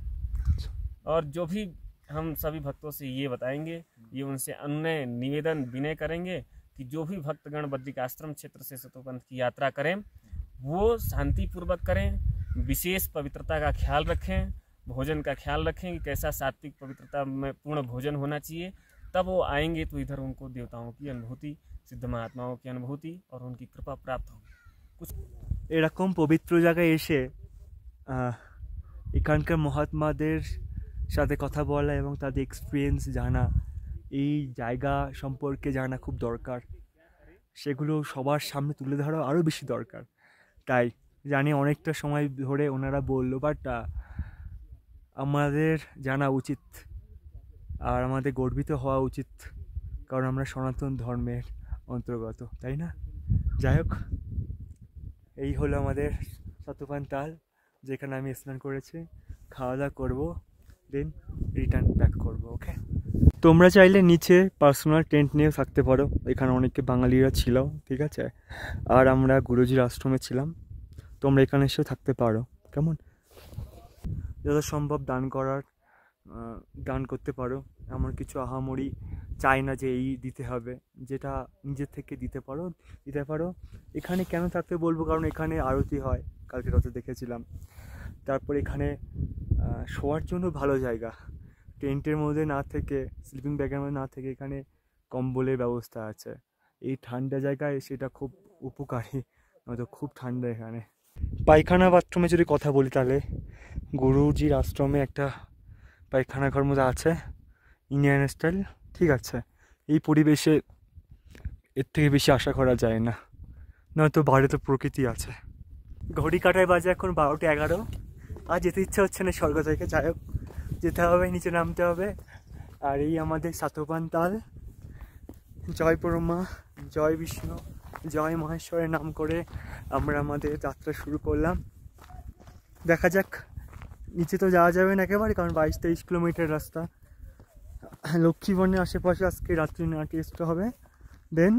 और जो भी हम सभी भक्तों से ये बताएंगे, ये उनसे अनुनय निवेदन विनय करेंगे कि जो भी भक्तगण बद्रिकाश्रम क्षेत्र से सतोपंथ की यात्रा करें वो शांतिपूर्वक करें, विशेष पवित्रता का ख्याल रखें, भोजन का ख्याल रखें कि कैसा सात्विक पवित्रता में पूर्ण भोजन होना चाहिए। तब वो आएंगे तो इधर उनको देवताओं की अनुभूति, सिद्ध महात्माओं की अनुभूति और उनकी कृपा प्राप्त होगी। कुछ এরকম পবিত্র জায়গায় এসে এখানকার মহাত্মাদের সাথে কথা বলা এবং তাদের এক্সপিরিয়েন্স জানা, এই জায়গা সম্পর্কে জানা খুব দরকার। সেগুলো সবার সামনে তুলে ধরা আরও বেশি দরকার। তাই জানি অনেকটা সময় ধরে ওনারা বললো, বাট আমাদের জানা উচিত আর আমাদের গর্বিত হওয়া উচিত, কারণ আমরা সনাতন ধর্মের অন্তর্গত, তাই না? যাই হোক, এই হলো আমাদের শতপান তাল, যেখানে আমি স্নান করেছি, খাওয়া দাওয়া করবো, দেন রিটার্ন ব্যাক করবো। ওকে, তোমরা চাইলে নিচে পার্সোনাল টেন্ট নিয়েও থাকতে পারো, এখানে অনেকে বাঙালিরা ছিল, ঠিক আছে? আর আমরা গুরুজির আশ্রমে ছিলাম, তোমরা এখানে এসেও থাকতে পারো। কেমন? যত সম্ভব দান করতে পারো, এমন কিছু আহামরি চাই না যে এই দিতে হবে, যেটা নিজের থেকে দিতে পারো। এখানে কেন থাকতে বলবো, কারণ এখানে আরতি হয়, কালকে রাতে দেখেছিলাম। তারপর এখানে শোয়ার জন্য ভালো জায়গা, টেন্টের মধ্যে না থেকে, স্লিপিং ব্যাগের মধ্যে না থেকে এখানে কম্বলের ব্যবস্থা আছে। এই ঠান্ডা জায়গায় সেটা খুব উপকারী, নয়তো খুব ঠান্ডা এখানে। পায়খানা বাথরুমে যদি কথা বলি, তাহলে গুরুজির আশ্রমে একটা পায়খানা ঘর মধ্যে আছে, ইন্ডিয়ান স্টাইল, ঠিক আছে? এই পরিবেশে এর থেকে বেশি আশা করা যায় না, নয়তো বাইরে তো প্রকৃতি আছে। ঘড়ি কাটায় বাজে এখন 12:11। আর যেতে ইচ্ছা হচ্ছে না স্বর্গ থেকে। যাই হোক, যেতে হবে, নিচে নামতে হবে। আর এই আমাদের শতপান তাল। জয় ব্রহ্মা, জয় বিষ্ণু, জয় মহেশ্বরের নাম করে আমরা আমাদের যাত্রা শুরু করলাম। দেখা যাক, নিচে তো যাওয়া যাবে না একেবারে, কারণ 22-23 কিলোমিটার রাস্তা। লক্ষ্মীবনের আশেপাশে আজকে রাত্রি নাট্য হবে, দেন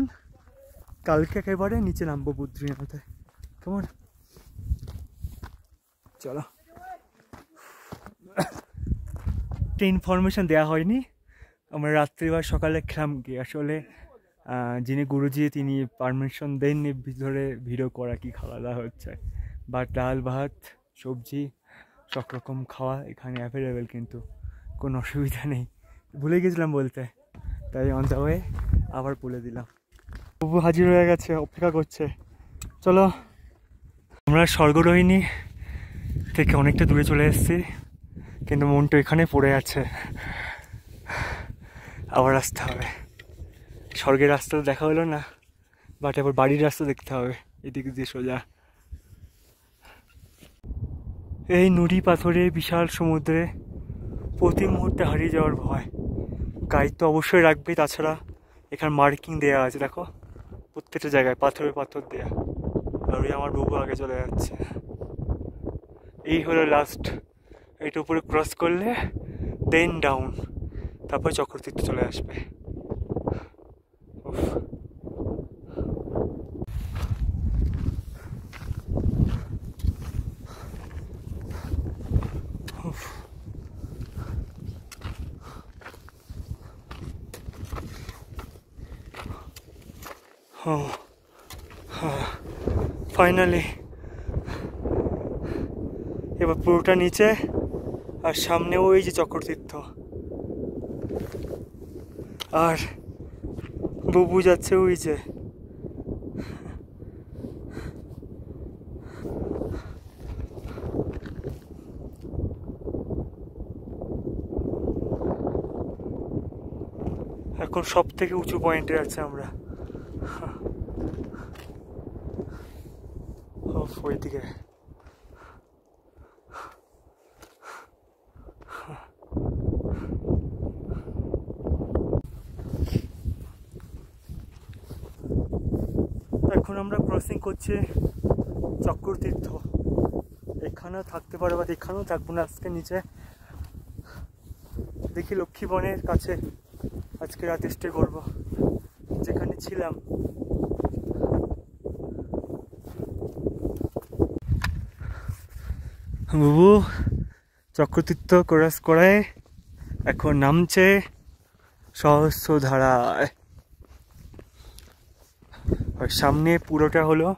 কালকে একেবারে নিচে নামবো বদ্রীনাথে। কেমন? চলো। একটা ইনফরমেশান দেওয়া হয়নি, আমরা রাত্রি বা সকালে খেলাম কি, আসলে যিনি গুরুজি তিনি পারমিশন দেননি ভিতরে ভিডিও করা কি খাওয়া দাওয়া হচ্ছে, বা ডাল ভাত সবজি সব রকম খাওয়া এখানে অ্যাভেলেবেল, কিন্তু কোনো অসুবিধা নেই। ভুলে গেছিলাম বলতে, তাই অন দ্য ওয়ে আবার বলে দিলাম। প্রভু হাজির হয়ে গেছে, অপেক্ষা করছে। চলো, আমরা স্বর্গরোহিণী থেকে অনেকটা দূরে চলে এসেছি, কিন্তু মনটা এখানে পড়ে আছে। আবার আসতে হবে। স্বর্গের রাস্তা তো দেখা হলো না, বাট আবার বাড়ির রাস্তা দেখতে হবে এদিক দিয়ে সোজা। এই নুড়ি পাথরে বিশাল সমুদ্রে প্রতি মুহূর্তে হারিয়ে যাওয়ার ভয়। গাইড তো অবশ্যই রাখবে, তাছাড়া এখানে মার্কিং দেওয়া আছে দেখো প্রত্যেকটা জায়গায় পাথরে পাথর দেয়া। আর ওই আমার বাবু আগে চলে যাচ্ছে। এই হলো লাস্ট, এইটা উপরে ক্রস করলে দেন ডাউন, তারপর চক্রতীর্থ চলে আসবে। উফ। উফ। ফাইনালি এবার পুরোটা নিচে, আর সামনে ওই যে চক্রতীর্থ, আর বুবু যাচ্ছে ওই যে। এখন সব থেকে উঁচু পয়েন্টে আছে আমরা। ওইদিকে এখন আমরা ক্রসিং করছি চক্রতীর্থ। এখানেও থাকতে পারো বা এখানেও থাকবো না আজকে, নিচে দেখি লক্ষ্মীবনের কাছে আজকে রাতে স্টে করবো, যেখানে ছিলাম। বাবু চক্রতীর্থ ক্রস করে এখন নামছে সহস্রধারায়। আর সামনে পুরোটা হলো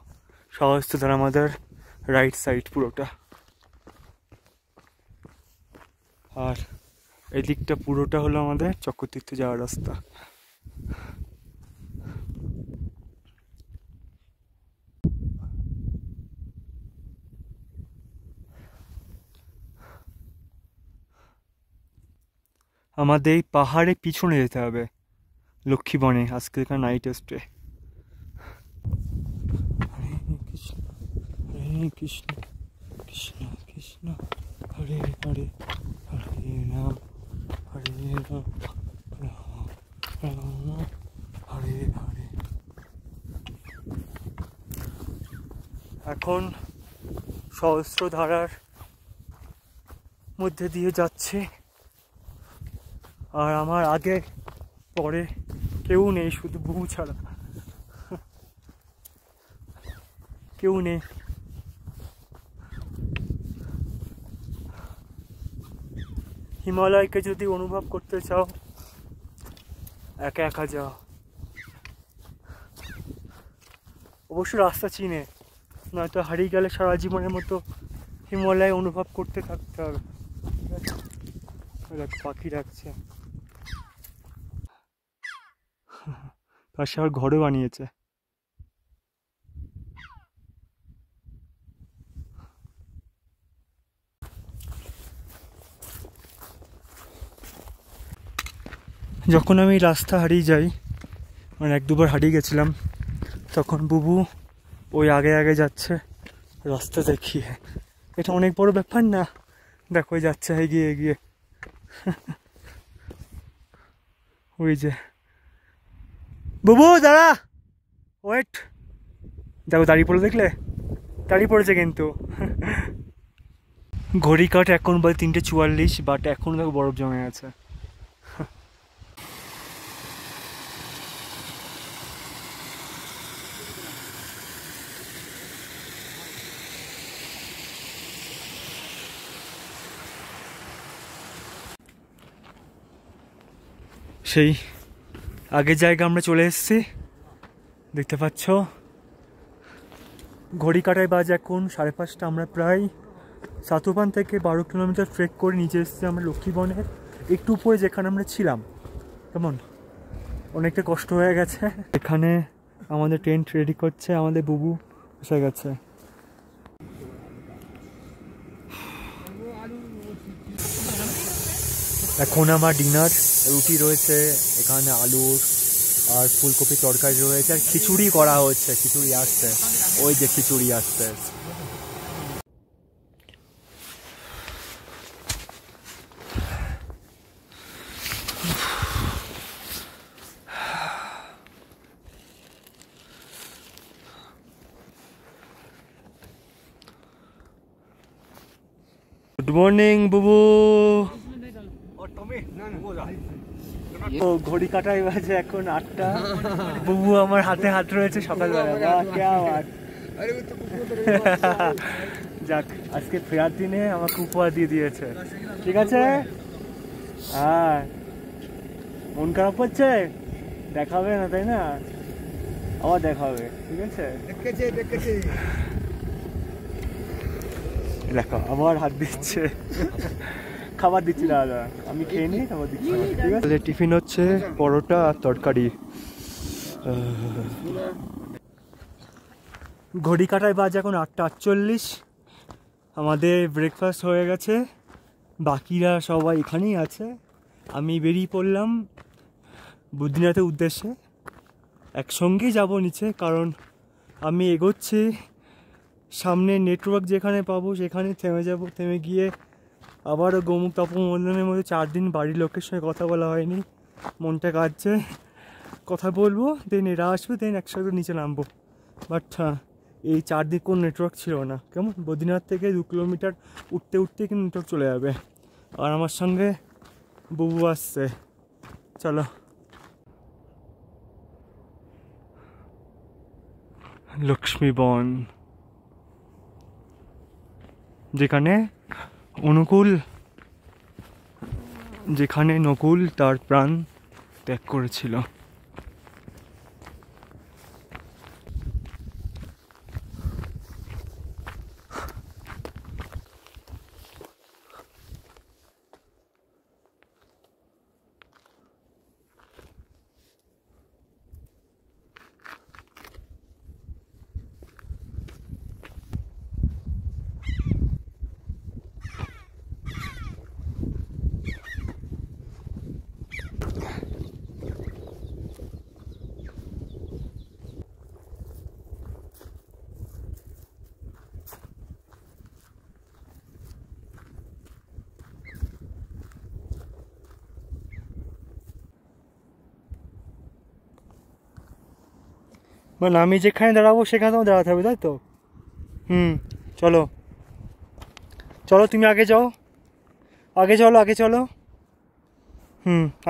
সহস্রধারা, আমাদের রাইট সাইড পুরোটা, আর এই দিকটা পুরোটা হলো আমাদের চক্রতীর্থ যাওয়ার রাস্তা। আমাদের এই পাহাড়ে পিছনে যেতে হবে লক্ষ্মীবনে, আজকে এখানে নাইট স্টে। হরে কৃষ্ণ হরে কৃষ্ণ কৃষ্ণ কৃষ্ণ হরে হরে, হরে রাম হরে রাম রাম রাম হরে হরে। এখন সহস্রধারার মধ্যে দিয়ে যাচ্ছে, আর আমার আগে পরে কেউ নেই, শুধু বুবু ছাড়া কেউ নেই। হিমালয়কে যদি অনুভব করতে চাও একা একা যাও, অবশ্য রাস্তা চিনে, নয়তো হারিয়ে গেলে সারা জীবনের মতো হিমালয় অনুভব করতে থাকতে হবে। পাখি ডাকছে, পাশে আবার ঘরও বানিয়েছে। যখন আমি রাস্তা হারিয়ে যাই, মানে এক দুবার হারিয়ে গেছিলাম, তখন বুবু ওই আগে আগে যাচ্ছে রাস্তা দেখিয়ে। এটা অনেক বড় ব্যাপার না, দেখো যাচ্ছে এগিয়ে এগিয়ে। ওই যে বুবু দাঁড়া, ওয়েট, দেখো দাঁড়িয়ে পড়ে, দেখলে দাঁড়িয়ে পড়েছে কিন্তু। ঘড়ি কাট এখন বাজে 3:44, বাট এখন দেখো বরফ জমে আছে। সেই আগের জায়গা আমরা চলে এসেছি, দেখতে পাচ্ছ। ঘড়ি কাটায় বাজে এখন 5:30। আমরা প্রায় সাতুপান থেকে 12 কিলোমিটার ট্রেক করে নিচে এসেছি আমরা লক্ষ্মীবনের একটু উপরে, যেখানে আমরা ছিলাম। কেমন অনেকটা কষ্ট হয়ে গেছে। এখানে আমাদের টেন্ট রেডি করছে, আমাদের বুবু এসে গেছে। এখন আমার ডিনার রুটি রয়েছে এখানে, আলুর আর ফুলকপি তরকারি রয়েছে, আর খিচুড়ি করা হচ্ছে, খিচুড়ি আসছে, ওই যে খিচুড়ি আসছে। গুড মর্নিং বুবু। ও ঘড়ি কাটাই বাজে এখন 8টা। বুবু আমার হাতে হাত রয়েছে সকালবেলা। যাক, আজকে ফেরার দিনে আমাকে উপহার দিয়ে দিয়েছে, ঠিক আছে। হ্যাঁ, মন খারাপ করছে, দেখাবে না তাই না, আবার দেখাবে, ঠিক আছে। দেখো আবার হাত দিচ্ছে, খাবার দিচ্ছি দাদা, আমি খেয়ে নিই, খাবার দিচ্ছি, ঠিক আছে। টিফিন হচ্ছে পরোটা আর তরকারি। ঘড়ি কাটায় বাজে এখন 8:48। আমাদের ব্রেকফাস্ট হয়ে গেছে, বাকিরা সবাই এখানেই আছে। আমি বেরিয়ে পড়লাম বদ্রীনাথের উদ্দেশ্যে, একসঙ্গেই যাব নিচে, কারণ আমি এগোচ্ছি। সামনে নেটওয়ার্ক যেখানে পাবো সেখানে থেমে যাব, থেমে গিয়ে আবারও গোমুখ তপমন্ডলের মধ্যে 4 দিন বাড়ির লোকের সঙ্গে কথা বলা হয়নি, মনটা কাঁদছে, কথা বলবো, দেন এরা আসবে, দেন একসাথে নিচে নামবো। বাট এই 4 দিন কোনো নেটওয়ার্ক ছিল না, কেমন বদ্রীনাথ থেকে 2 কিলোমিটার উঠতে উঠতে কিন্তু নেটওয়ার্ক চলে যাবে। আর আমার সঙ্গে বুবু আসছে, চলো। লক্ষ্মী বন, যেখানে নকুল তার প্রাণ ত্যাগ করেছিল। মানে আমি যেখানে দাঁড়াবো সেখানে তোমার দাঁড়াতে হবে, তাই তো? চলো চলো, তুমি আগে যাও, আগে চলো, আগে চলো,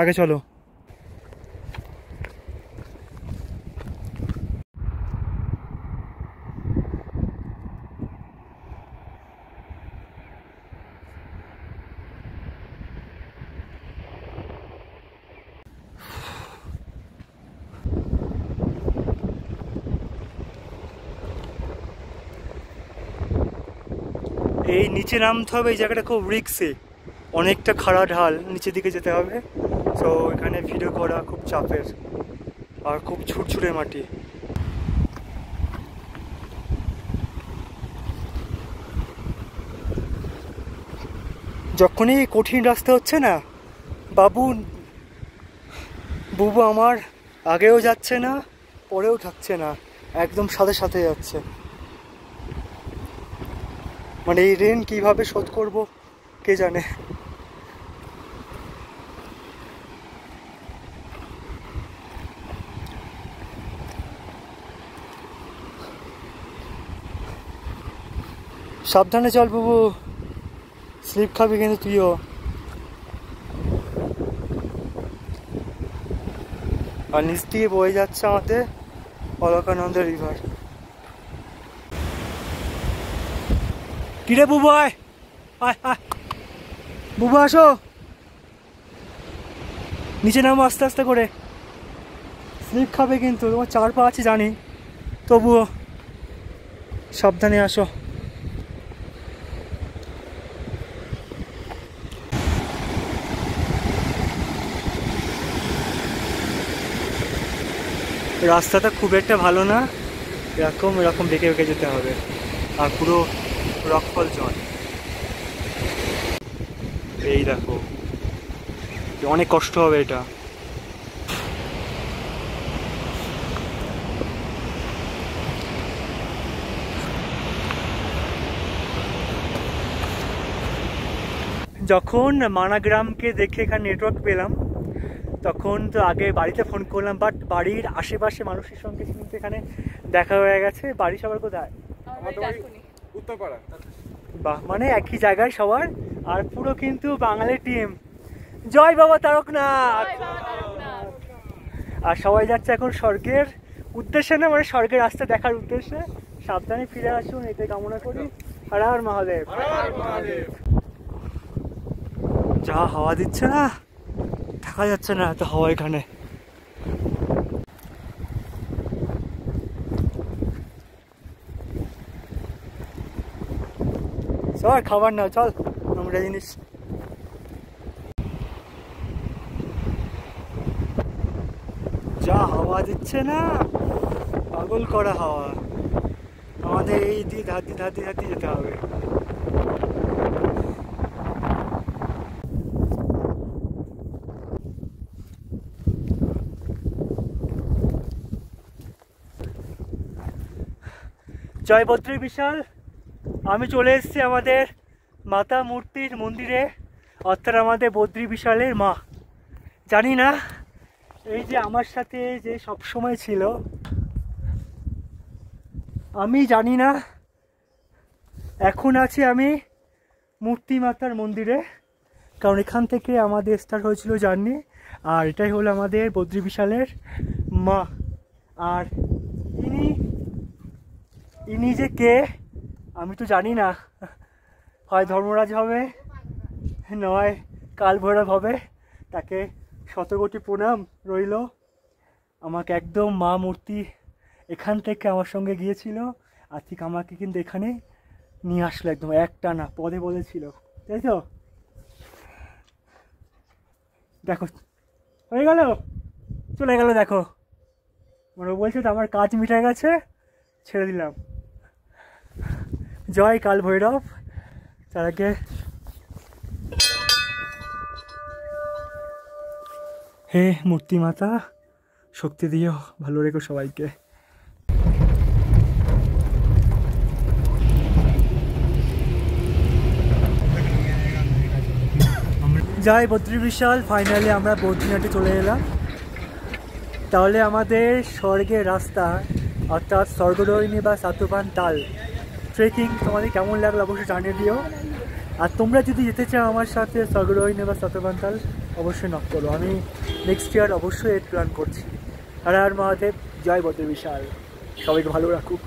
আগে চলো। এই নিচে নামতে হবে, এই জায়গাটা খুব রিস্কি, অনেকটা খাড়া ঢাল, নিচের দিকে যেতে হবে। সো এখানে ভিডিও করা খুব চাপের, আর খুব ছুটছুটে মাটি। যখনই কঠিন রাস্তা হচ্ছে না, বুবু আমার আগেও যাচ্ছে না, পরেও থাকছে না, একদম সাথে সাথে যাচ্ছে। মানে এই ঋণ কিভাবে শোধ করব কে জানে। সাবধানে চল বুবু, স্লিপ খাবি কিন্তু তুইও। আর নিচ দিয়ে বয়ে যাচ্ছে আমাদের অলকানন্দ রিভার। কিরে বুবু, আয় আয় আয়, বুবু আসো, নিচে নামো আস্তে আস্তে করে, স্লিপ খাবে কিন্তু, তোমার 4 পা আছে জানি, তবুও সাবধানে আসো। রাস্তাটা খুব একটা ভালো না, এরকম বেঁকে বেঁকে যেতে হবে, আর পুরো রকফল জল। এই দেখো অনেক কষ্ট হবে এটা। যখন মানাগ্রামকে দেখে এখানে নেটওয়ার্ক পেলাম তখন তো আগে বাড়িতে ফোন করলাম, বাট বাড়ির আশেপাশে মানুষের সঙ্গে কিন্তু এখানে দেখা হয়ে গেছে। বাড়ি সবার কোথায়? উত্তরপাড়া। বাহ, মানে একই জায়গায় সবার, আর পুরো কিন্তু বাঙালি টিম। জয় বাবা তারকনাথ। আর সবাই যাচ্ছে এখন স্বর্গের উদ্দেশ্যে, না মানে স্বর্গের রাস্তা দেখার উদ্দেশ্যে। সাবধানে ফিরে আসুন এটাই কামনা করি। হর হর মহাদেব। যা হাওয়া দিচ্ছে না, থাকা যাচ্ছে না এত হাওয়া এখানে। চল খাবার নাও, চল নোংরা জিনিস। যা হাওয়া দিচ্ছে না, পাগল করা হাওয়া। আমাদের এই দিয়ে ধাতি ধাতি ধাতি যেতে হবে। জয় বদ্রী বিশাল। আমি চলে এসেছি আমাদের মাতা মূর্তির মন্দিরে, অর্থাৎ আমাদের বদ্রী বিশালের মা। জানি না এই যে আমার সাথে যে সবসময় ছিল, আমি জানি না এখন আছি আমি মূর্তি মাতার মন্দিরে, কারণ এখান থেকে আমাদের স্টার্ট হয়েছিল জার্নি। আর এটাই হলো আমাদের বদ্রী বিশালের মা। আর ইনি যে কে আমি তো জানি না, হয় ধর্মরাজ হবে নয় কাল ভৈরব হবে। তাকে শতকোটি প্রণাম রইল। আমাকে একদম মা মূর্তি এখান থেকে আমার সঙ্গে গিয়েছিল, আর ঠিক আমাকে কিন্তু এখানে নিয়ে আসলো একদম একটানা পদে বলেছিল, তাই তো? দেখো হয়ে গেল, চলে গেল। দেখো মানে বলছে তো আমার কাজ মিটে গেছে, ছেড়ে দিলাম। জয় কাল ভৈরব। তার আগে হে মূর্তি মাতা, শক্তি দিও, ভালো রেখো সবাইকে। জয় বদ্রী বিশাল। ফাইনালি আমরা বদ্রীনাথে চলে এলাম। তাহলে আমাদের স্বর্গের রাস্তা অর্থাৎ স্বর্গরোহিণী বা সাতবান তাল ট্রেকিং তোমাদের কেমন লাগলো অবশ্যই জানিয়ে দিও। আর তোমরা যদি যেতে চাও আমার সাথে স্বর্গরোহিণী বা সাতবান তাল অবশ্যই নক করো, আমি নেক্সট ইয়ার অবশ্যই এর প্ল্যান করছি। হর হর মহাদেব। জয় বদ্রী বিশাল। সবাইকে ভালো রাখুক।